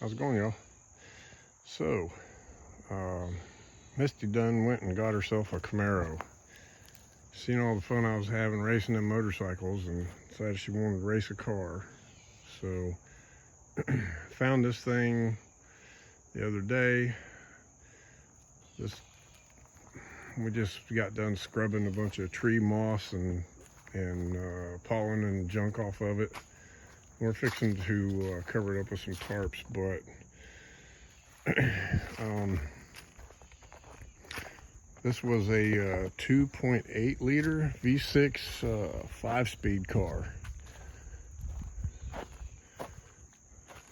How's it going, y'all? So, Misty done went and got herself a Camaro. Seen all the fun I was having racing them motorcycles and decided she wanted to race a car. So, found this thing the other day. We just got done scrubbing a bunch of tree moss and pollen and junk off of it. We're fixing to cover it up with some tarps, but this was a 2.8 liter V6 5-speed car.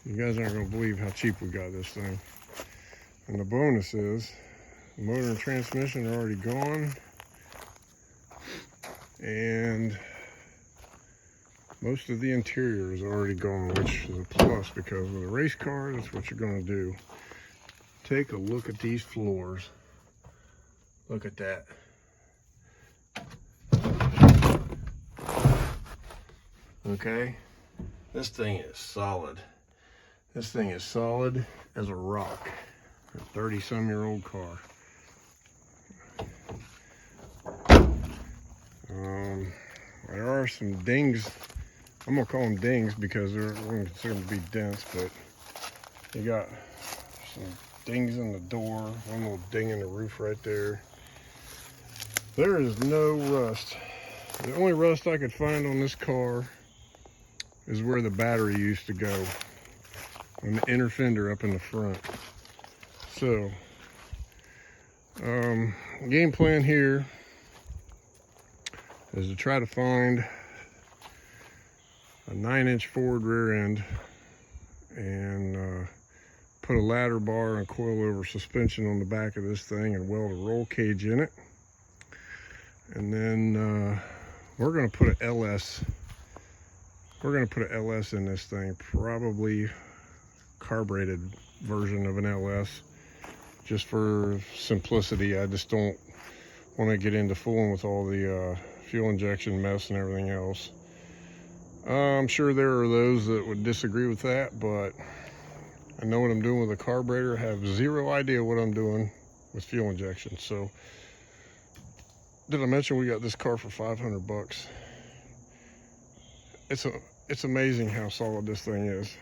You guys aren't going to believe how cheap we got this thing. And the bonus is the motor and transmission are already gone, and most of the interior is already gone, which is a plus because with a race car, that's what you're going to do. Take a look at these floors. Look at that. Okay, this thing is solid. This thing is solid as a rock. A 30-some-year-old car. There are some dings. I'm gonna call them dings because they're wouldn't consider them to be dents, but you got some dings in the door, one little ding in the roof right there. There is no rust. The only rust I could find on this car is where the battery used to go, on the inner fender up in the front. So, game plan here is to try to find a 9-inch forward rear end and put a ladder bar and coilover suspension on the back of this thing and weld a roll cage in it. And then we're going to put an LS. We're going to put an LS in this thing, probably carbureted version of an LS, just for simplicity. I just don't want to get into fooling with all the fuel injection mess and everything else. I'm sure there are those that would disagree with that, but I know what I'm doing with a carburetor. I have zero idea what I'm doing with fuel injection. So, did I mention we got this car for 500 bucks? It's amazing how solid this thing is.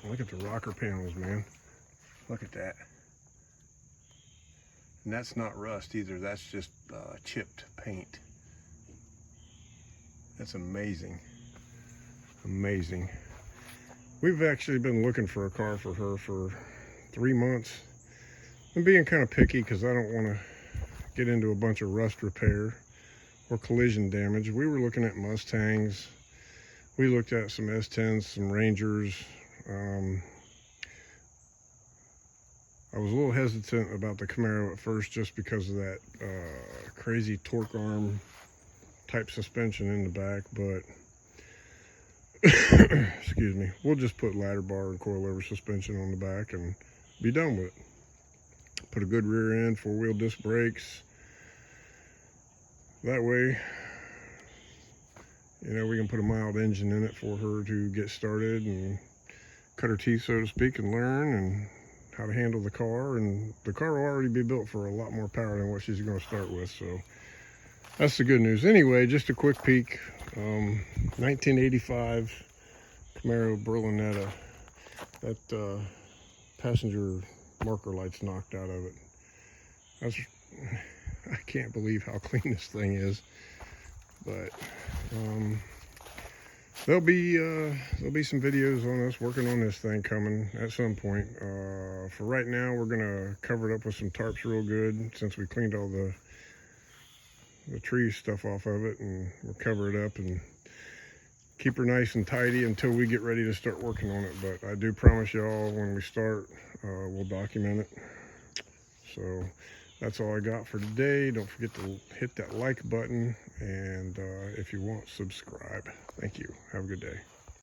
Look at the rocker panels, man. Look at that. And that's not rust either. That's just chipped paint. That's amazing. Amazing. We've actually been looking for a car for her for 3 months. I'm being kind of picky because I don't want to get into a bunch of rust repair or collision damage. We were looking at Mustangs. We looked at some S10s, some Rangers. I was a little hesitant about the Camaro at first just because of that crazy torque arm type suspension in the back, but excuse me, we'll just put ladder bar and coilover suspension on the back and be done with it. Put a good rear end, 4-wheel disc brakes. That way, you know, we can put a mild engine in it for her to get started and cut her teeth, so to speak, and learn and how to handle the car. And the car will already be built for a lot more power than what she's going to start with. So that's the good news. Anyway, just a quick peek. 1985 Camaro Berlinetta. That passenger marker light's knocked out of it. I can't believe how clean this thing is. But there'll be some videos on us working on this thing coming at some point. For right now, we're gonna cover it up with some tarps real good since we cleaned all the tree stuff off of it, and we'll cover it up and keep her nice and tidy until we get ready to start working on it. But I do promise y'all, when we start, we'll document it. So that's all I got for today. Don't forget to hit that like button, and if you want, subscribe. Thank you. Have a good day.